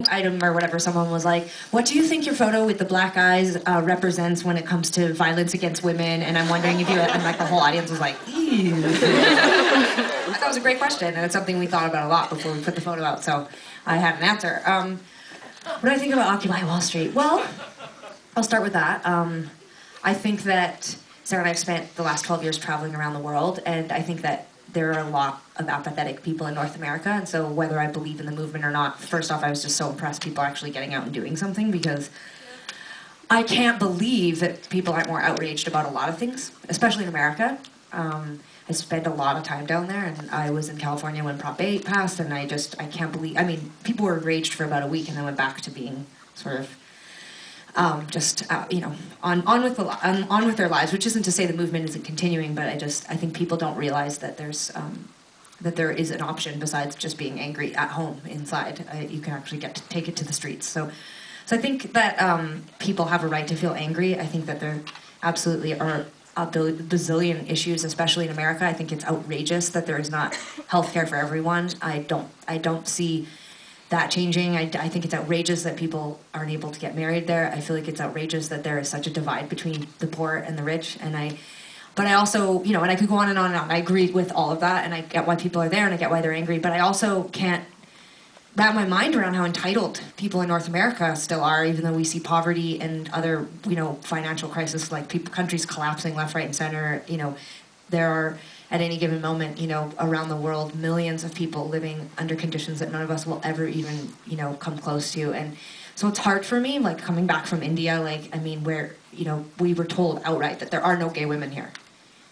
item or whatever, someone was like, what do you think your photo with the black eyes represents when it comes to violence against women? And I'm wondering if you, and like the whole audience was like, ew. I thought it was a great question, and it's something we thought about a lot before we put the photo out, so I had an answer. What do I think about Occupy Wall Street? Well, I'll start with that. I think that Sarah and I have spent the last 12 years traveling around the world, and I think that there are a lot of apathetic people in North America, and so whether I believe in the movement or not, first off, I was just so impressed people are actually getting out and doing something, because I can't believe that people aren't more outraged about a lot of things, especially in America. I spent a lot of time down there, and I was in California when Prop 8 passed, and I can't believe, I mean, people were enraged for about a week and then went back to being sort of you know, on with their lives, which isn't to say the movement isn't continuing, but I think people don't realize that there is an option besides just being angry at home inside. You can actually take it to the streets. So I think that people have a right to feel angry. I think that there absolutely are a bazillion issues, especially in America. I think it's outrageous that there is not healthcare for everyone. I don't see that changing. I think it's outrageous that people aren't able to get married there. I feel like it's outrageous that there is such a divide between the poor and the rich. But I also, you know, and I could go on and on and on. I agree with all of that, and I get why people are there, and I get why they're angry. But I also can't wrap my mind around how entitled people in North America still are, even though we see poverty and other, you know, financial crisis, like countries collapsing left, right, and center. You know, there are, at any given moment, you know, around the world, millions of people living under conditions that none of us will ever even, you know, come close to. And so it's hard for me, like coming back from India, like, I mean, where, you know, we were told outright that there are no gay women here.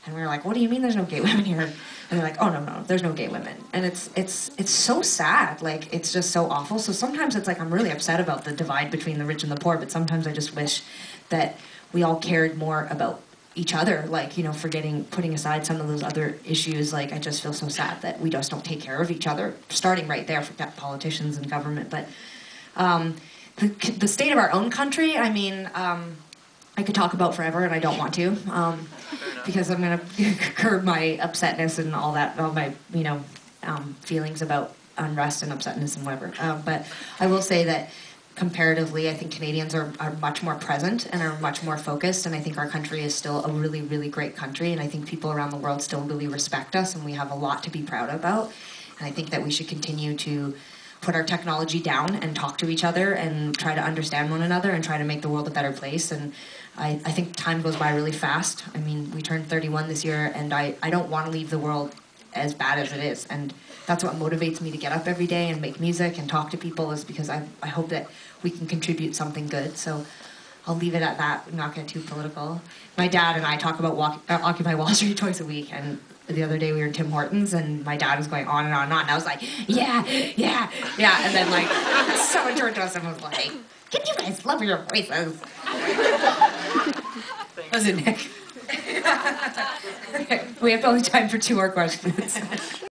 And we were like, what do you mean there's no gay women here? And they're like, oh, no, there's no gay women. And it's so sad. Like, it's just so awful. So sometimes it's like I'm really upset about the divide between the rich and the poor, but sometimes I just wish that we all cared more about each other, like, you know, putting aside some of those other issues. Like, I just feel so sad that we just don't take care of each other, starting right there for politicians and government. But the state of our own country, I mean, I could talk about forever, and I don't want to, because I'm going to curb my upsetness and all my, you know, feelings about unrest and upsetness and whatever. But I will say that comparatively, I think Canadians are much more present and are much more focused, and I think our country is still a really, really great country, and I think people around the world still really respect us, and we have a lot to be proud about. And I think that we should continue to put our technology down and talk to each other and try to understand one another and try to make the world a better place. And I think time goes by really fast. I mean, we turned 31 this year, and I don't want to leave the world as bad as it is. And that's what motivates me to get up every day and make music and talk to people, is because I hope that we can contribute something good. So I'll leave it at that, not get too political. My dad and I talk about Occupy Wall Street twice a week, and the other day we were in Tim Hortons, and my dad was going on and on and on, and I was like, yeah, and then like someone turned to us and was like, can you guys love your voices? Was it Nick? Okay, we have only time for 2 more questions.